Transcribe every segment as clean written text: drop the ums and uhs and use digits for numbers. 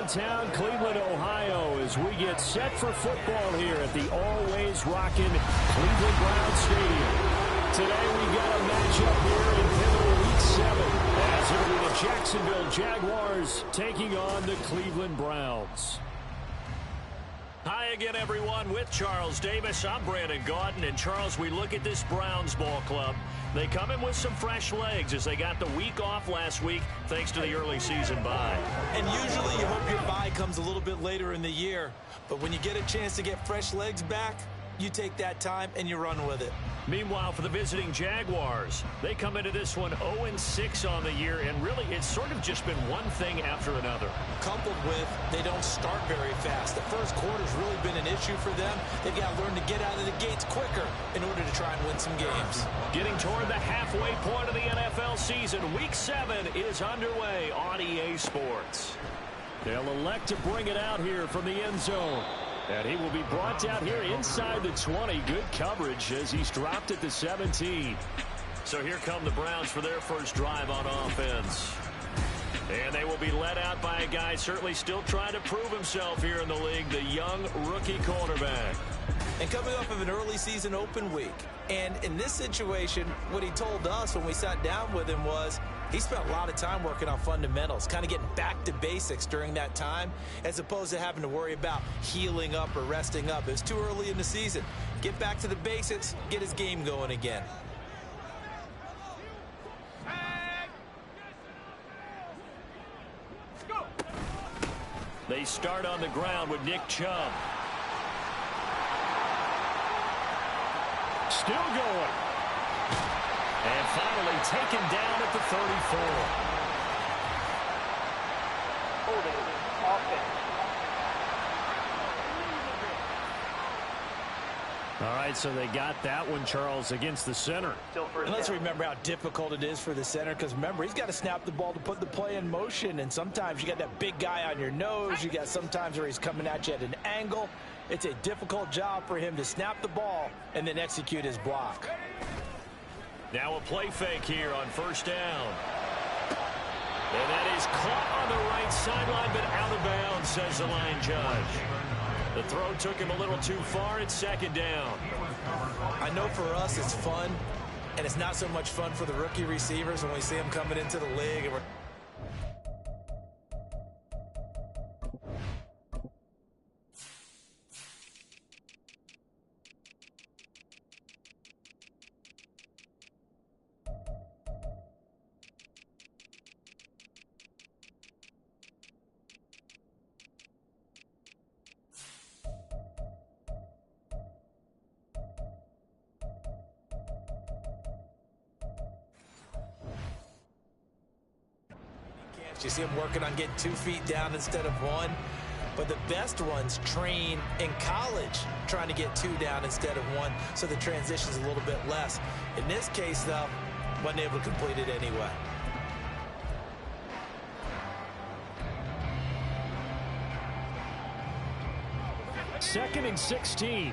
downtown Cleveland, Ohio, as we get set for football here at the always rocking Cleveland Browns Stadium. Today we got a matchup here in pivotal week 7, as it'll be the Jacksonville Jaguars taking on the Cleveland Browns. Hi again, everyone. With Charles Davis, I'm Brandon Gaudin. And, Charles, we look at this Browns ball club. They come in with some fresh legs as they got the week off last week thanks to the early season bye. And usually you hope your bye comes a little bit later in the year. But when you get a chance to get fresh legs back, you take that time and you run with it. Meanwhile, for the visiting Jaguars, they come into this one 0-6 on the year, and really it's sort of just been one thing after another. Coupled with they don't start very fast. The first quarter's really been an issue for them. They've got to learn to get out of the gates quicker in order to try and win some games. Getting toward the halfway point of the NFL season, Week 7 is underway on EA Sports. They'll elect to bring it out here from the end zone. And he will be brought down here inside the 20. Good coverage as he's dropped at the 17. So here come the Browns for their first drive on offense. And they will be led out by a guy certainly still trying to prove himself here in the league, the young rookie quarterback. And coming off of an early season open week. And in this situation, what he told us when we sat down with him was he spent a lot of time working on fundamentals, kind of getting back to basics during that time, as opposed to having to worry about healing up or resting up. It's too early in the season. Get back to the basics, get his game going again. They start on the ground with Nick Chubb. Still going. And finally taken down at the 34. Holding offense. All right, so they got that one, Charles, against the center. And let's remember how difficult it is for the center, because remember, he's got to snap the ball to put the play in motion, and sometimes you got that big guy on your nose. You got sometimes where he's coming at you at an angle. It's a difficult job for him to snap the ball and then execute his block. Now a play fake here on first down. And that is caught on the right sideline, but out of bounds, says the line judge. The throw took him a little too far. It's second down. I know for us it's fun, and it's not so much fun for the rookie receivers when we see them coming into the league. And we're you see them working on getting 2 feet down instead of 1. But the best ones train in college trying to get 2 down instead of 1, so the transition's a little bit less. In this case, though, wasn't able to complete it anyway. Second and 16.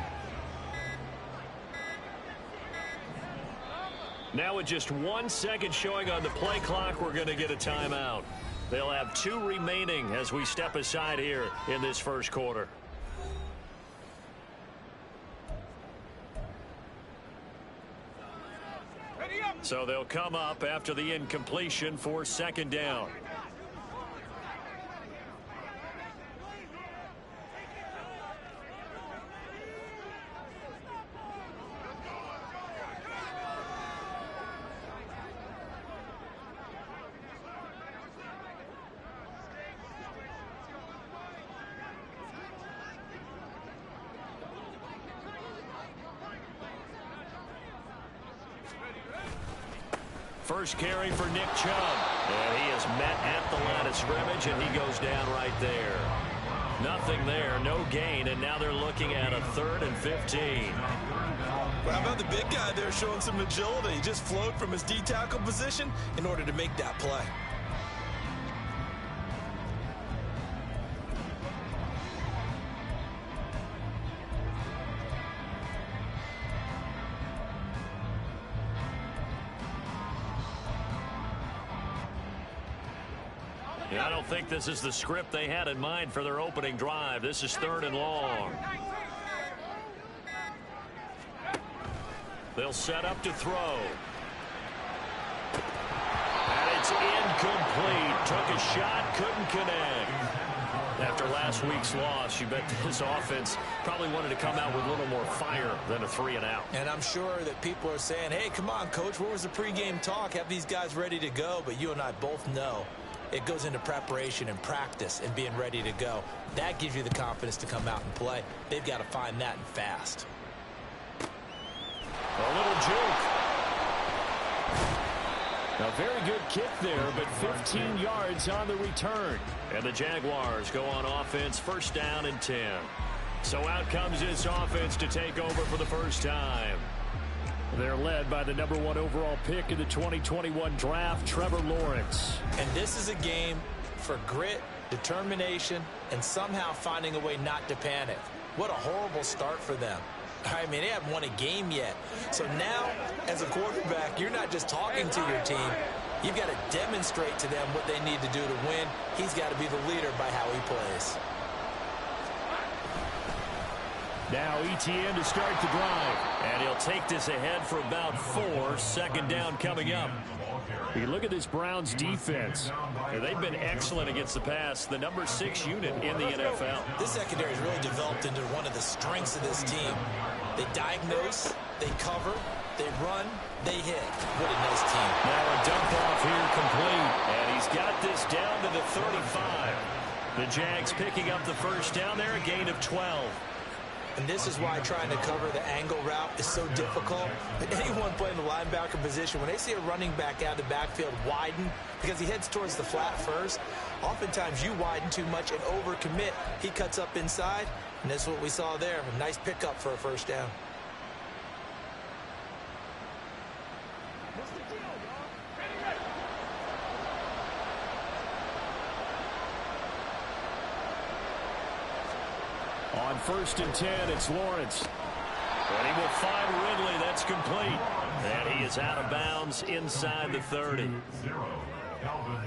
Now with just 1 second showing on the play clock, we're going to get a timeout. They'll have 2 remaining as we step aside here in this first quarter. So they'll come up after the incompletion for second down. First carry for Nick Chubb. And he is met at the line of scrimmage, and he goes down right there. Nothing there, no gain, and now they're looking at a 3rd and 15. Well, how about the big guy there showing some agility? He just flowed from his D-tackle position in order to make that play. Yeah, I don't think this is the script they had in mind for their opening drive. This is 3rd and long. They'll set up to throw. And it's incomplete. Took a shot, couldn't connect. After last week's loss, you bet this offense probably wanted to come out with a little more fire than a 3-and-out. And I'm sure that people are saying, hey, come on, Coach, where was the pregame talk? Have these guys ready to go? But you and I both know it goes into preparation and practice and being ready to go. That gives you the confidence to come out and play. They've got to find that and fast. A little juke. A very good kick there, but 15 yards on the return. And the Jaguars go on offense, 1st down and 10. So out comes this offense to take over for the first time. They're led by the #1 overall pick in the 2021 draft, Trevor Lawrence. And this is a game for grit, determination, and somehow finding a way not to panic. What a horrible start for them. I mean, they haven't won a game yet. So now, as a quarterback, you're not just talking to your team. You've got to demonstrate to them what they need to do to win. He's got to be the leader by how he plays. Now ETN to start the drive. And he'll take this ahead for about 4. 2nd down coming up. You look at this Browns defense. They've been excellent against the pass, the #6 unit in the NFL. This secondary has really developed into one of the strengths of this team. They diagnose, they cover, they run, they hit. What a nice team. Now a dump off here complete. And he's got this down to the 35. The Jags picking up the 1st down there, a gain of 12. And this is why trying to cover the angle route is so difficult. Anyone playing the linebacker position, when they see a running back out of the backfield widen, because he heads towards the flat first, oftentimes you widen too much and overcommit. He cuts up inside, and that's what we saw there. A nice pickup for a 1st down. On 1st and 10, it's Lawrence. And he will find Ridley. That's complete. And he is out of bounds inside the 30.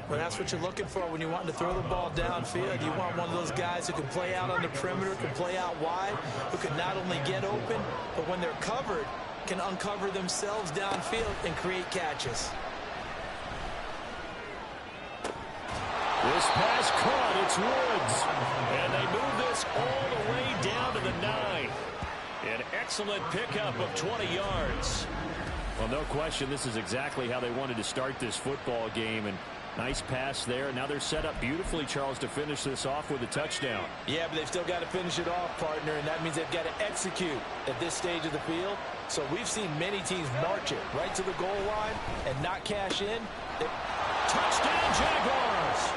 Well, that's what you're looking for when you want to throw the ball downfield. You want one of those guys who can play out on the perimeter, can play out wide, who can not only get open, but when they're covered, can uncover themselves downfield and create catches. This pass caught. It's Woods. And they move this all the way down to the 9. An excellent pickup of 20 yards. Well, no question, this is exactly how they wanted to start this football game. And nice pass there. Now they're set up beautifully, Charles, to finish this off with a touchdown. Yeah, but they've still got to finish it off, partner, and that means they've got to execute at this stage of the field. So we've seen many teams march it right to the goal line and not cash in. Touchdown, Jaguars!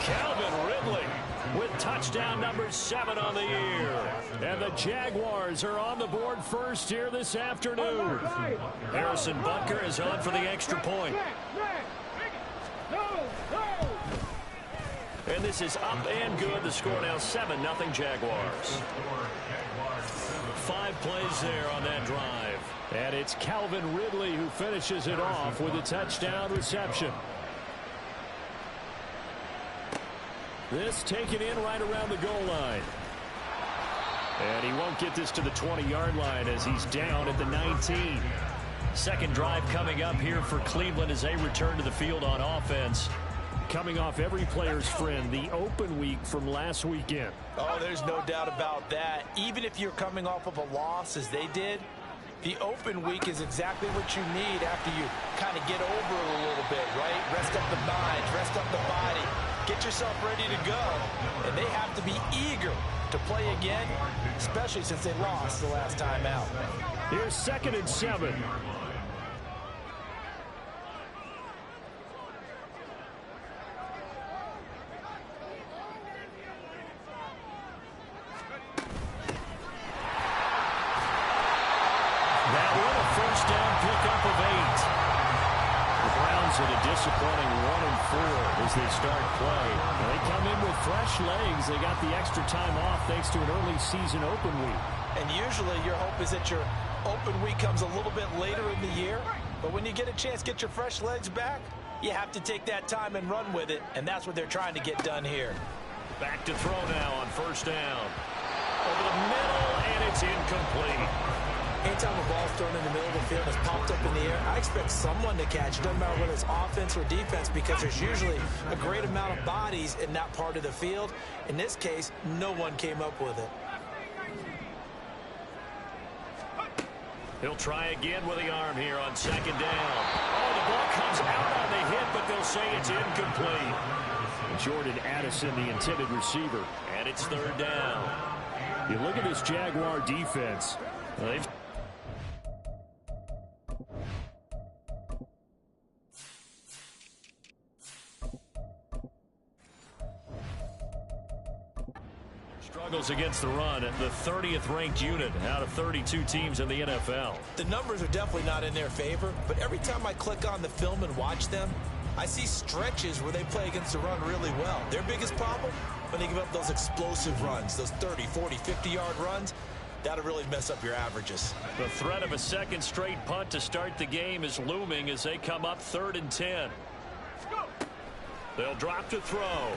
Calvin Ridley with touchdown #7 on the year. And the Jaguars are on the board first here this afternoon. Harrison Butker is on for the extra point. And this is up and good. The score now 7-0 Jaguars. 5 plays there on that drive. And it's Calvin Ridley who finishes it off with a touchdown reception. This taken in right around the goal line. And he won't get this to the 20-yard line as he's down at the 19. Second drive coming up here for Cleveland as they return to the field on offense. Coming off every player's friend, the open week from last weekend. Oh, there's no doubt about that. Even if you're coming off of a loss as they did, the open week is exactly what you need after you kind of get over it a little bit, right? Rest up the mind, rest up the body. Get yourself ready to go. And they have to be eager to play again, especially since they lost the last time out. Here's 2nd and 7. That one a first down pickup of 8. The Browns at a disappointing 1-4 as they start play. They come in with fresh legs. They got the extra time off thanks to an early season open week. And usually your hope is that your open week comes a little bit later in the year. But when you get a chance to get your fresh legs back, You have to take that time and run with it, and that's what they're trying to get done here. Back to throw now on first down. Over the middle, and it's incomplete. Anytime a ball's thrown in the middle of the field and it's popped up in the air, I expect someone to catch it. Doesn't matter whether it's offense or defense, because there's usually a great amount of bodies in that part of the field. In this case, no one came up with it. He'll try again with the arm here on second down. Oh, the ball comes out on the hit, but they'll say it's incomplete. Jordan Addison, the intended receiver. And it's third down. You look at this Jaguar defense. They've struggles against the run at the 30th ranked unit out of 32 teams in the NFL. The numbers are definitely not in their favor, but every time I click on the film and watch them, I see stretches where they play against the run really well. Their biggest problem, when they give up those explosive runs, those 30, 40, 50-yard runs, that'll really mess up your averages. The threat of a second straight punt to start the game is looming as they come up 3rd and 10. They'll drop to throw.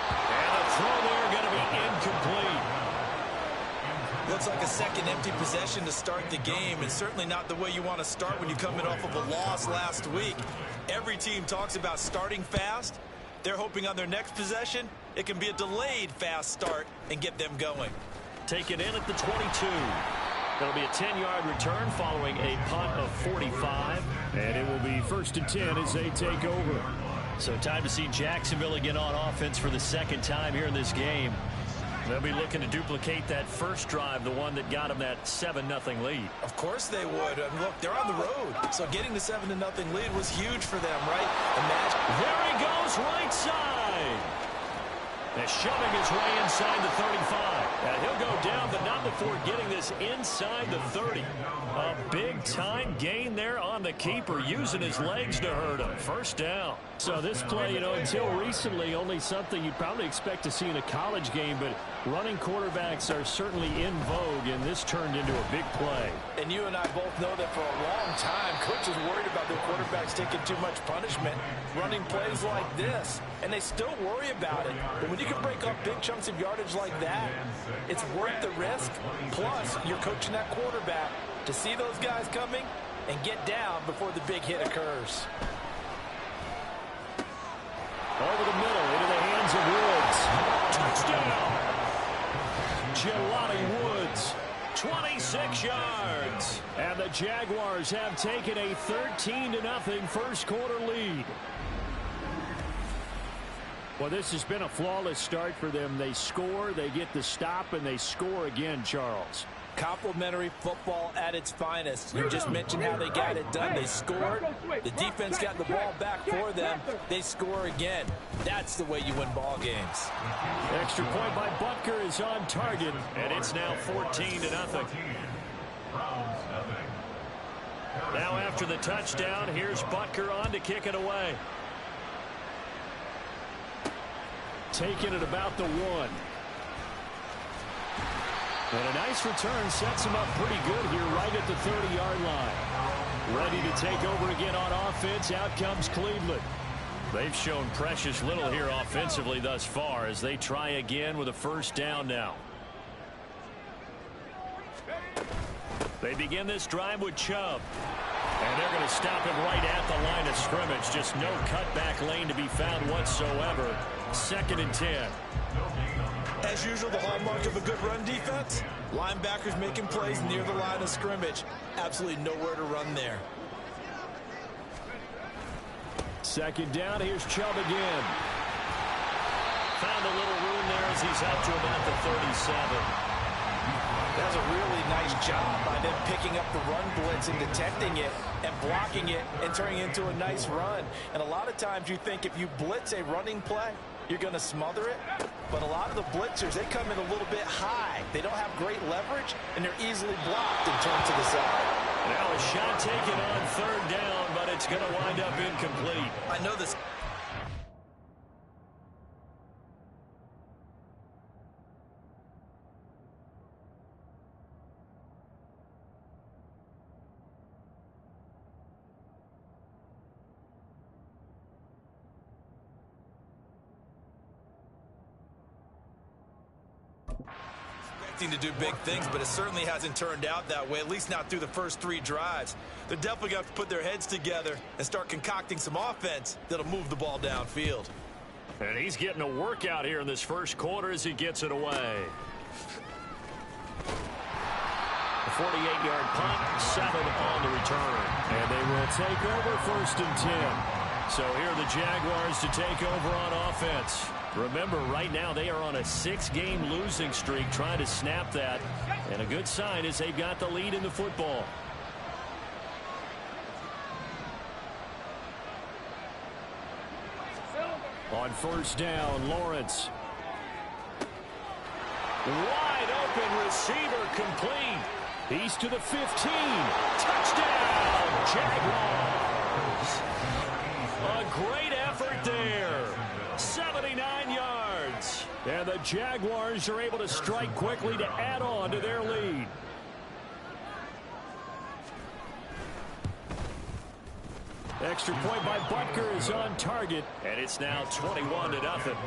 And the throw there going to be incomplete. Looks like a second empty possession to start the game, and certainly not the way you want to start when you come in off of a loss last week. Every team talks about starting fast. They're hoping on their next possession, it can be a delayed fast start and get them going. Taken in at the 22. That'll be a 10-yard return following a punt of 45. And it will be 1st and 10 as they take over. So time to see Jacksonville again on offense for the second time here in this game. They'll be looking to duplicate that first drive, the one that got them that 7-0 lead. Of course they would. I mean, look, they're on the road. So getting the 7-0 lead was huge for them, right? Imagine. There he goes, right side. And shoving his way inside the 35. And he'll go down, but not before getting this inside the 30. A big-time gain there on the keeper, using his legs to hurt him. First down. So this play, until recently, only something you'd probably expect to see in a college game, but running quarterbacks are certainly in vogue, and this turned into a big play. And you and I both know that for a long time, coaches worried about their quarterbacks taking too much punishment, running plays like this, and they still worry about it. But when you can break up big chunks of yardage like that, it's worth the risk. Plus, you're coaching that quarterback to see those guys coming and get down before the big hit occurs. Over the middle, into the hands of Woods. Touchdown! Jelani Woods, 26 yards. And the Jaguars have taken a 13-0 first quarter lead. Well, this has been a flawless start for them. They score, they get the stop, and they score again, Charles. Complimentary football at its finest. You just mentioned how they got it done. They scored. The defense got the ball back for them. They score again. That's the way you win ball games. Extra point by Butker is on target, and it's now 14-0. Now after the touchdown, here's Butker on to kick it away. Taking it about the 1. And a nice return sets him up pretty good here right at the 30-yard line. Ready to take over again on offense. Out comes Cleveland. They've shown precious little here offensively thus far as they try again with a first down now. They begin this drive with Chubb. And they're going to stop him right at the line of scrimmage. Just no cutback lane to be found whatsoever. 2nd and 10. As usual, the hallmark of a good run defense, linebackers making plays near the line of scrimmage. Absolutely nowhere to run there. 2nd down, here's Chubb again. Found a little room there as he's out to about the 37. That's a really nice job by them picking up the run blitz and detecting it and blocking it and turning it into a nice run. And a lot of times you think if you blitz a running play, you're going to smother it. But a lot of the blitzers, they come in a little bit high. They don't have great leverage, and they're easily blocked and turned to the side. Now a shot taken on 3rd down, but it's going to wind up incomplete. I know this. expecting to do big things, but it certainly hasn't turned out that way, at least not through the first 3 drives. They're definitely going to have to put their heads together and start concocting some offense that'll move the ball downfield. And he's getting a workout here in this first quarter as he gets it away. A 48-yard punt, 7 on the return. And they will take over 1st and 10. So here are the Jaguars to take over on offense. Remember, right now they are on a 6-game losing streak, trying to snap that. And a good sign is they've got the lead in the football. On 1st down, Lawrence. Wide open receiver complete. He's to the 15. Touchdown, Jaguars. A great effort there. 79 yards. And the Jaguars are able to strike quickly to add on to their lead. Extra point by Butker is on target. And it's now 21-0.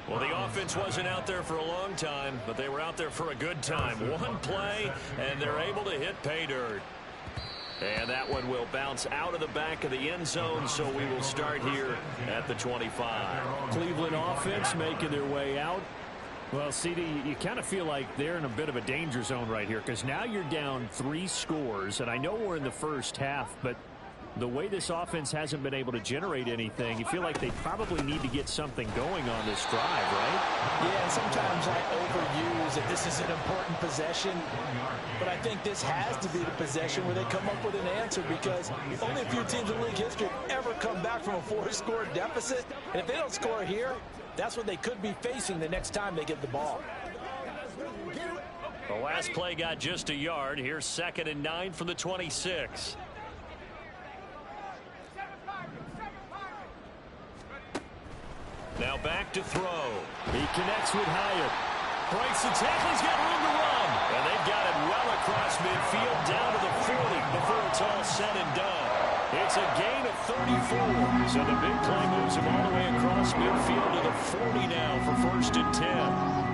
Well, the offense wasn't out there for a long time, but they were out there for a good time. One play, and they're able to hit pay dirt. And that one will bounce out of the back of the end zone, so we will start here at the 25. Cleveland offense making their way out. Well, CD, you kind of feel like they're in a bit of a danger zone right here because now you're down 3 scores, and I know we're in the first half, but the way this offense hasn't been able to generate anything, you feel like they probably need to get something going on this drive, right? Yeah, and sometimes I overuse that this is an important possession, but I think this has to be the possession where they come up with an answer because only a few teams in league history have ever come back from a 4-score deficit, and if they don't score here, that's what they could be facing the next time they get the ball. The last play got just a yard. Here's 2nd and 9 from the 26. Now back to throw. He connects with Hyatt. Breaks the tackle. He's got room to run. And they've got it well across midfield down to the 40 before it's all said and done. It's a gain of 34. So the big play moves him all the way across midfield to the 40 now for 1st and 10.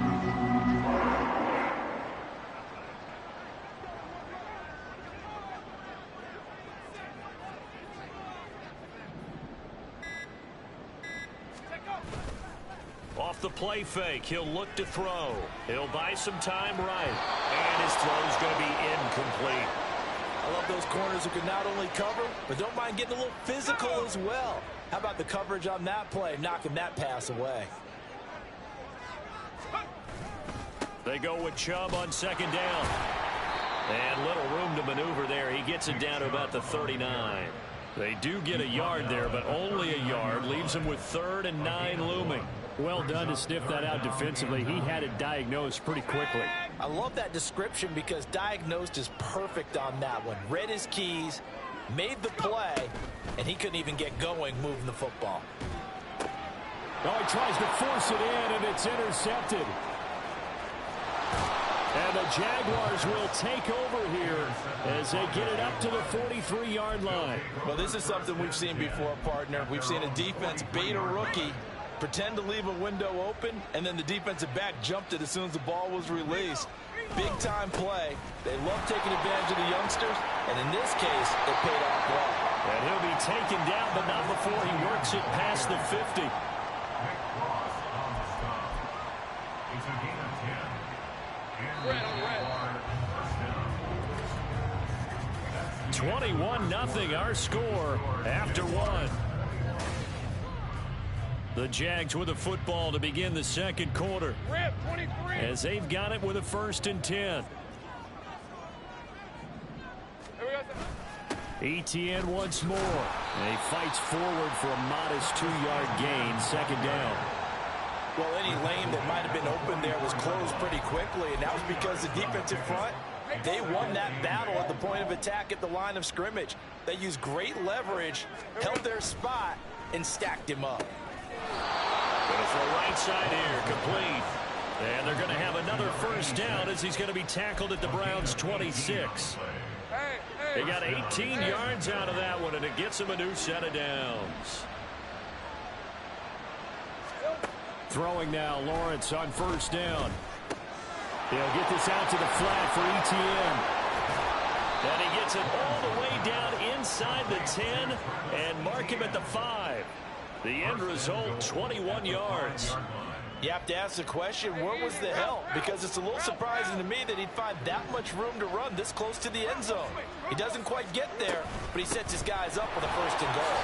Off the play fake, he'll look to throw. He'll buy some time right. And his throw's going to be incomplete. I love those corners who can not only cover, but don't mind getting a little physical as well. How about the coverage on that play, knocking that pass away? They go with Chubb on 2nd down. And little room to maneuver there. He gets it down to about the 39. They do get a yard there, but only a yard. Leaves him with 3rd and 9 looming. Well done to sniff that out defensively. He had it diagnosed pretty quickly. I love that description because diagnosed is perfect on that one. Read his keys, made the play, and he couldn't even get going moving the football. Oh, he tries to force it in, and it's intercepted. And the Jaguars will take over here as they get it up to the 43-yard line. Well, this is something we've seen before, partner. We've seen a defense bait a rookie, pretend to leave a window open, and then the defensive back jumped it as soon as the ball was released. Big-time play. They love taking advantage of the youngsters, and in this case, it paid off well. And he'll be taken down, but not before he works it past the 50. 21-0 our score after 1. The Jags with a football to begin the 2nd quarter. As they've got it with a 1st and 10. ETN once more. And he fights forward for a modest 2-yard gain. 2nd down. Well, any lane that might have been open there was closed pretty quickly, and that was because the defensive front, they won that battle at the point of attack at the line of scrimmage. They used great leverage, held their spot, and stacked him up. Going to throw right side here, complete. And they're going to have another 1st down as he's going to be tackled at the Browns' 26. They got 18 yards out of that one, and it gets him a new set of downs. Throwing now, Lawrence on 1st down. They'll get this out to the flat for ETN. And he gets it all the way down inside the 10 and mark him at the 5. The end result, 21 yards. You have to ask the question, where was the help? Because it's a little surprising to me that he'd find that much room to run this close to the end zone. He doesn't quite get there, but he sets his guys up with a 1st and goal.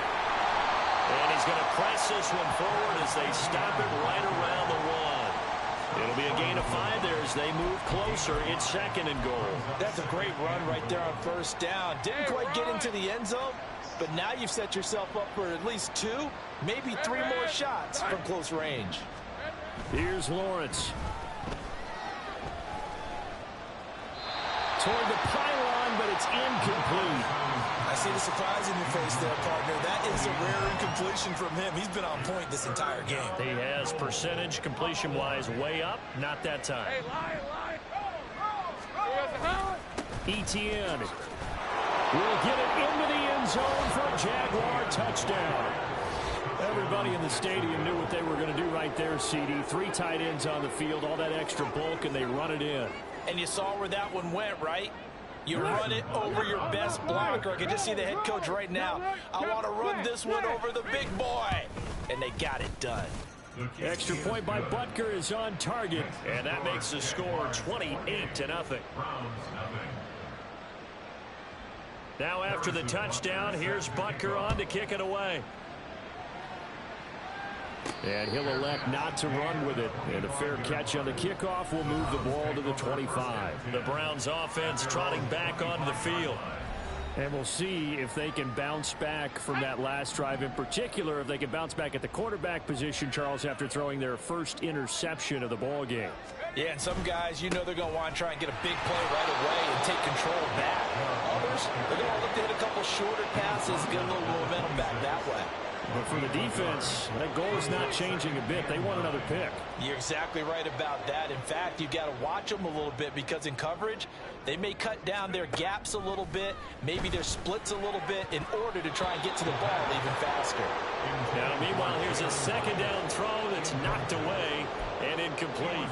And he's going to press this one forward as they stop it right around the 1. It'll be a gain of 5 there as they move closer. It's 2nd and goal. That's a great run right there on 1st down. Didn't quite get into the end zone, but now you've set yourself up for at least 2, maybe 3 more shots from close range. Here's Lawrence. Toward the pylon, but it's incomplete. I see the surprise in your face there, partner. That is a rare incompletion from him. He's been on point this entire game. He has percentage completion-wise way up. Not that time. ETN will get it into the end zone for a Jaguar touchdown. Everybody in the stadium knew what they were going to do right there, CD. 3 tight ends on the field, all that extra bulk, and they run it in. And you saw where that one went, right? You run it over your best blocker. I can just see the head coach right now. I want to run this one over the big boy. And they got it done. Extra point by Butker is on target. And that makes the score 28-0. Now after the touchdown, here's Butker on to kick it away. And he'll elect not to run with it. And a fair catch on the kickoff will move the ball to the 25. The Browns offense trotting back onto the field. And we'll see if they can bounce back from that last drive, in particular if they can bounce back at the quarterback position, Charles, after throwing their first interception of the ball game. Yeah, and some guys, you know they're going to want to try and get a big play right away and take control back. Others, they're going to look to hit a couple shorter passes, get a little momentum back that way. But for the defense, that goal is not changing a bit. They want another pick. You're exactly right about that. In fact, you've got to watch them a little bit because in coverage, they may cut down their gaps a little bit, maybe their splits a little bit in order to try and get to the ball even faster. Now, meanwhile, here's a 2nd down throw that's knocked away and incomplete.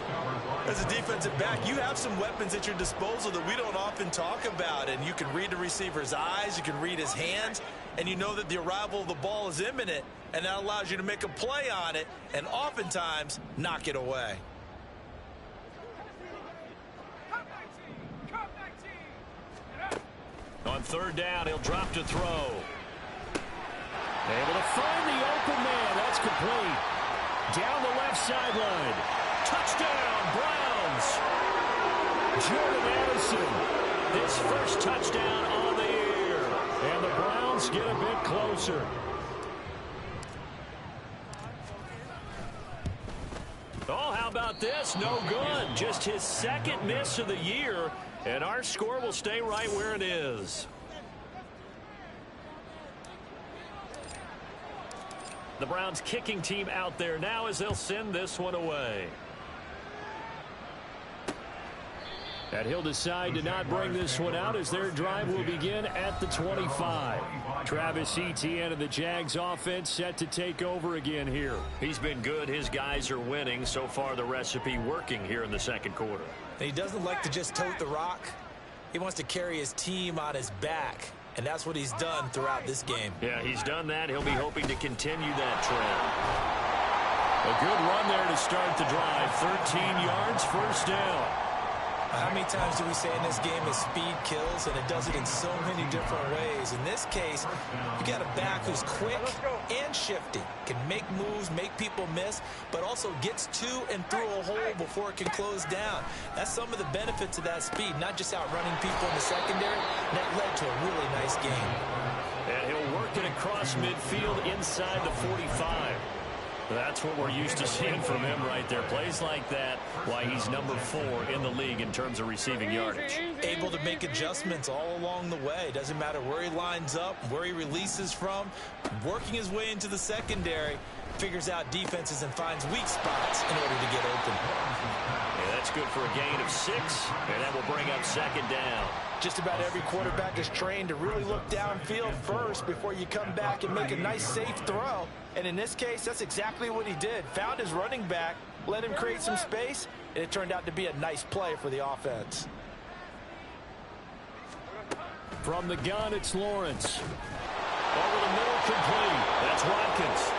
As a defensive back, you have some weapons at your disposal that we don't often talk about, and you can read the receiver's eyes, you can read his hands, and you know that the arrival of the ball is imminent, and that allows you to make a play on it and oftentimes knock it away. On 3rd down, he'll drop to throw. Able to find the open man. That's complete. Down the left sideline. Touchdown, Browns. Jordan Addison. His first touchdown on the year. And the Browns get a bit closer. Oh, how about this? No good. Just his 2nd miss of the year. And our score will stay right where it is. The Browns kicking team out there now as they'll send this one away. And he'll decide to not bring this one out as their drive will begin at the 25. Travis Etienne of the Jags offense set to take over again here. He's been good. His guys are winning. So far, the recipe working here in the 2nd quarter. And he doesn't like to just tote the rock. He wants to carry his team on his back. And that's what he's done throughout this game. Yeah, he's done that. He'll be hoping to continue that trend. A good run there to start the drive. 13 yards, 1st down. How many times do we say in this game that speed kills, and it does it in so many different ways? In this case, you got a back who's quick and shifty, can make moves, make people miss, but also gets to and through a hole before it can close down. That's some of the benefits of that speed, not just outrunning people in the secondary. That led to a really nice game. And he'll work it across midfield inside the 45. That's what we're used to seeing from him right there. Plays like that, why he's number 4 in the league in terms of receiving yardage. Able to make adjustments all along the way. Doesn't matter where he lines up, where he releases from. Working his way into the secondary, figures out defenses and finds weak spots in order to get open. Yeah, that's good for a gain of 6, and that will bring up 2nd down. Just about every quarterback is trained to really look downfield first before you come back and make a nice, safe throw. And in this case, that's exactly what he did. Found his running back, let him create some space, and it turned out to be a nice play for the offense. From the gun, it's Lawrence. Over the middle, complete. That's Watkins.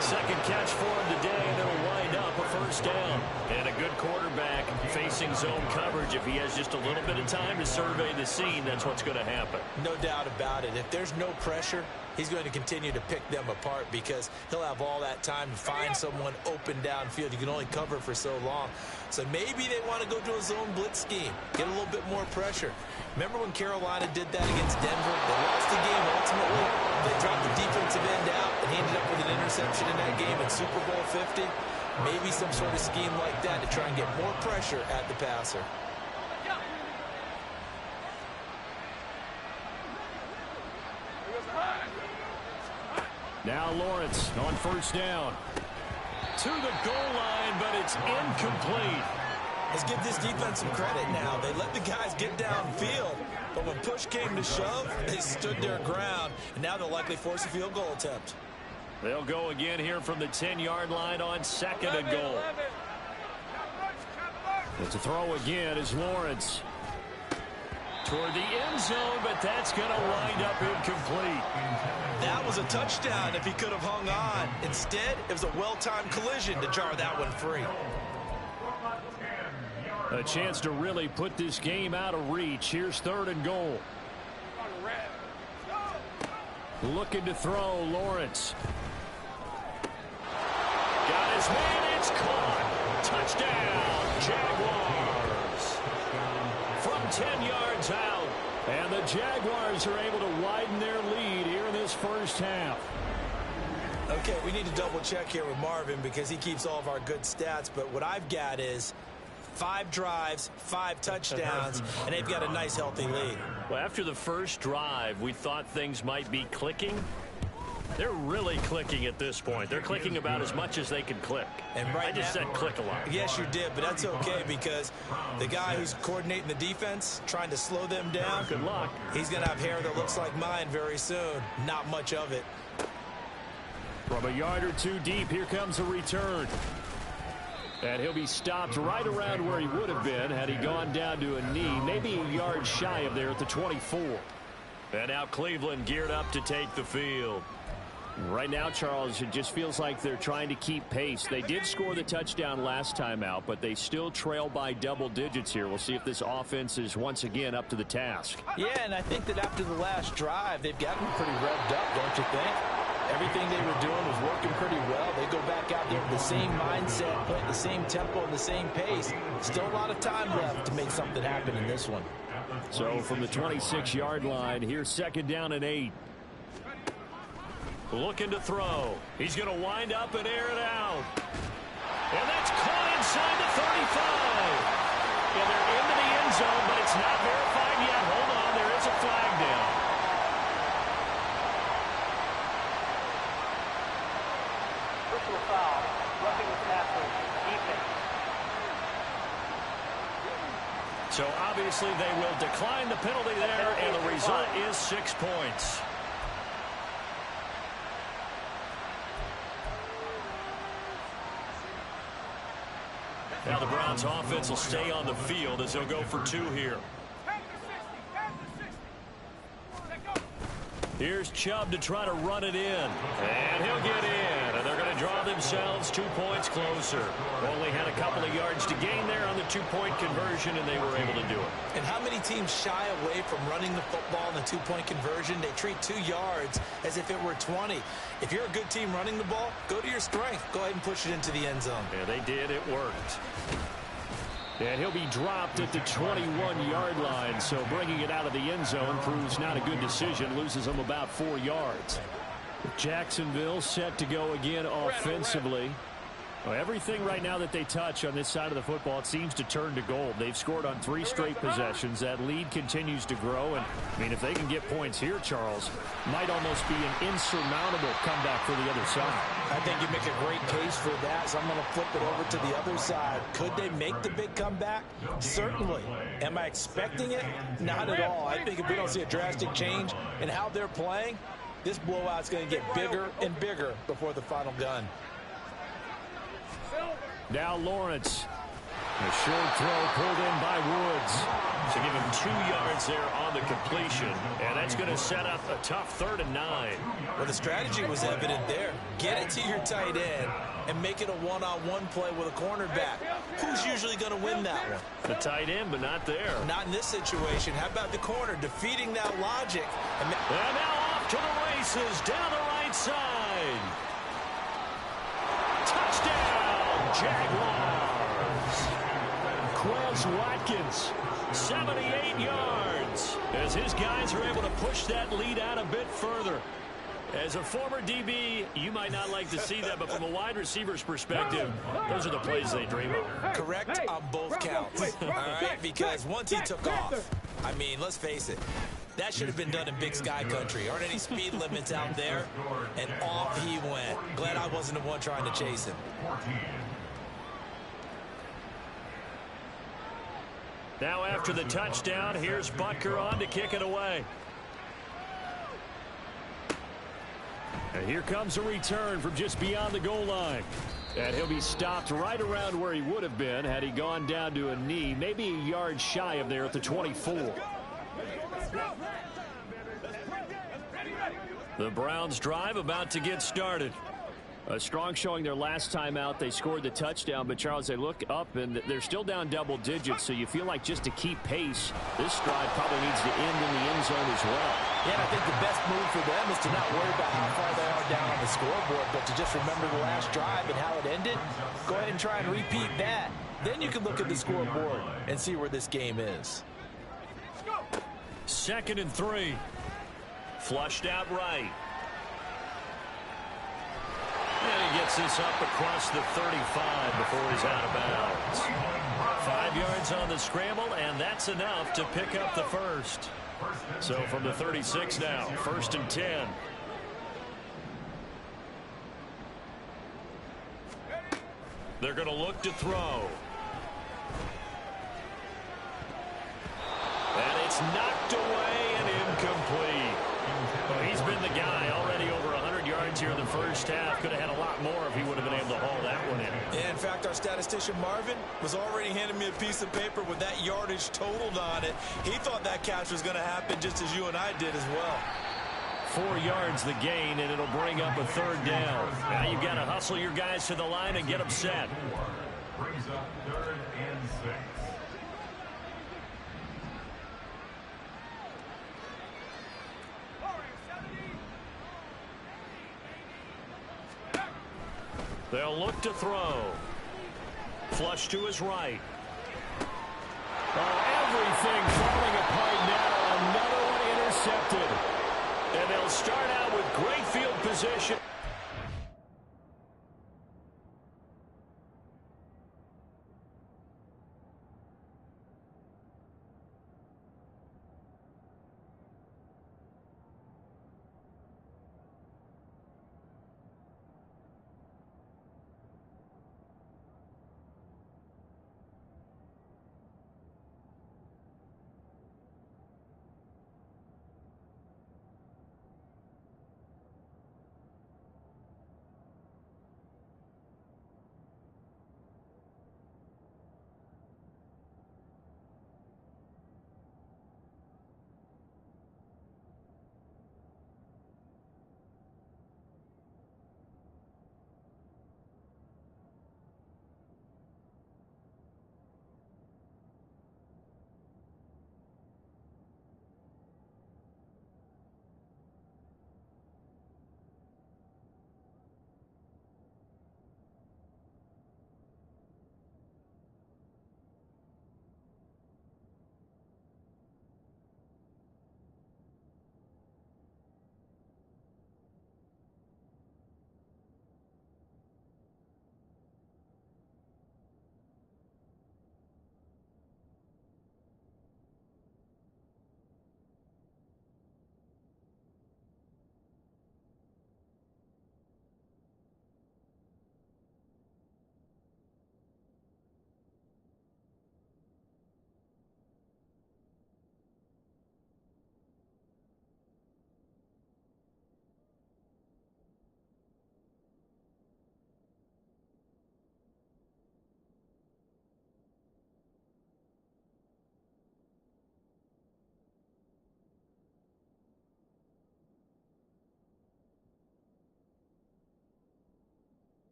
Second catch for him today, and it'll wind up a first down. And a good quarterback facing zone coverage. If he has just a little bit of time to survey the scene, that's what's going to happen. No doubt about it. If there's no pressure, he's going to continue to pick them apart because he'll have all that time to find someone open downfield. You can only cover for so long. So maybe they want to go to a zone blitz scheme, get a little bit more pressure. Remember when Carolina did that against Denver? They lost the game ultimately. They dropped the defensive end out, and he ended up with an interception in that game in Super Bowl 50. Maybe some sort of scheme like that to try and get more pressure at the passer. Now Lawrence on first down. To the goal line, but it's incomplete. Let's give this defense some credit now. They let the guys get downfield, but when push came to shove, they stood their ground, and now they'll likely force a field goal attempt. They'll go again here from the 10-yard line on second and goal. It's a throw again is Lawrence. Toward the end zone, but that's going to wind up incomplete. That was a touchdown if he could have hung on. Instead, it was a well-timed collision to jar that one free. A chance to really put this game out of reach. Here's third and goal. Looking to throw, Lawrence. Got his man, it's caught. Touchdown, Jaguars. From 10 yards out. And the Jaguars are able to widen their lead here in this first half. Okay, we need to double check here with Marvin because he keeps all of our good stats, but what I've got is 5 drives, 5 touchdowns, and they've got a nice healthy lead. Well, after the first drive, we thought things might be clicking. They're really clicking at this point. They're clicking about as much as they can click. And right I just now, said click a lot. Yes, you did, but that's okay because the guy who's coordinating the defense, trying to slow them down, Good luck. he's going to have hair that looks like mine very soon. Not much of it. From a yard or two deep, here comes a return. And he'll be stopped right around where he would have been had he gone down to a knee, maybe a yard shy of there at the 24. And now Cleveland geared up to take the field. Right now, Charles, it just feels like they're trying to keep pace. They did score the touchdown last time out, but they still trail by double digits here. We'll see if this offense is once again up to the task. Yeah, and I think that after the last drive, they've gotten pretty revved up, don't you think? Everything they were doing was working pretty well. They go back out there with the same mindset, playing the same tempo and the same pace. Still a lot of time left to make something happen in this one. So from the 26-yard line, here's second down and 8. Looking to throw. He's going to wind up and air it out. And that's caught inside the 35. And they're into the end zone, but it's not verified yet. Hold on, there is a flag down. Personal foul. Roughing the passer. Defense. So obviously they will decline the penalty there, and the result is 6 points. Now the Browns offense will stay on the field as they'll go for 2 here. Here's Chubb to try to run it in. And he'll get in. And they're going to draw themselves 2 points closer. Only had a couple of yards to gain there on the 2-point conversion, and they were able to do it. And how many teams shy away from running the football in the 2-point conversion? They treat 2 yards as if it were 20. If you're a good team running the ball, go to your strength. Go ahead and push it into the end zone. Yeah, they did. It worked. And he'll be dropped at the 21-yard line, so bringing it out of the end zone proves not a good decision, loses him about 4 yards. Jacksonville set to go again offensively. Well, everything right now that they touch on this side of the football, it seems to turn to gold. They've scored on 3 straight possessions. That lead continues to grow, and I mean, if they can get points here, Charles, might almost be an insurmountable comeback for the other side. I think you make a great case for that, so I'm going to flip it over to the other side. Could they make the big comeback? Certainly. Am I expecting it? Not at all. I think if we don't see a drastic change in how they're playing, this blowout's going to get bigger and bigger before the final gun. Now Lawrence. A short throw pulled in by Woods. So give him 2 yards there on the completion. And that's going to set up a tough 3rd and 9. Well, the strategy was evident there. Get it to your tight end and make it a one-on-one play with a cornerback. Who's usually going to win that one? The tight end, but not there. Not in this situation. How about the corner defeating that logic? And now off to the races down the right side. Touchdown, Jaguars. Quez Watkins, 78 yards, as his guys are able to push that lead out a bit further. As a former DB, you might not like to see that, but from a wide receiver's perspective, those are the plays they dream of. Correct on both counts, all right? Because once he took off, I mean, let's face it, that should have been done in Big Sky country. Aren't any speed limits out there? And off he went. Glad I wasn't the one trying to chase him. Now after the touchdown, here's Butker on to kick it away. And here comes a return from just beyond the goal line. And he'll be stopped right around where he would have been had he gone down to a knee, maybe a yard shy of there at the 24. The Browns drive about to get started. A strong showing their last time out. They scored the touchdown, but Charles, they look up and they're still down double digits, so you feel like just to keep pace, this drive probably needs to end in the end zone as well. Yeah, and I think the best move for them is to not worry about how far they are down on the scoreboard, but to just remember the last drive and how it ended. Go ahead and try and repeat that. Then you can look at the scoreboard and see where this game is. 2nd and 3. Flushed out right. And he gets this up across the 35 before he's out of bounds. 5 yards on the scramble, and that's enough to pick up the first. So from the 36 now, 1st and 10. They're going to look to throw. And it's knocked away and incomplete. Well, he's been the guy already over 100 yards here in the first half. Could have had a lot more if he would have been able to haul that one in. Yeah, in fact, our statistician Marvin was already handing me a piece of paper with that yardage totaled on it. He thought that catch was going to happen just as you and I did as well. 4 yards the gain, and it'll bring up a 3rd down. Now you've got to hustle your guys to the line and get them set. Brings up 3rd and 6. They'll look to throw. Flush to his right. Oh, everything falling apart now. Another one intercepted. And they'll start out with great field position.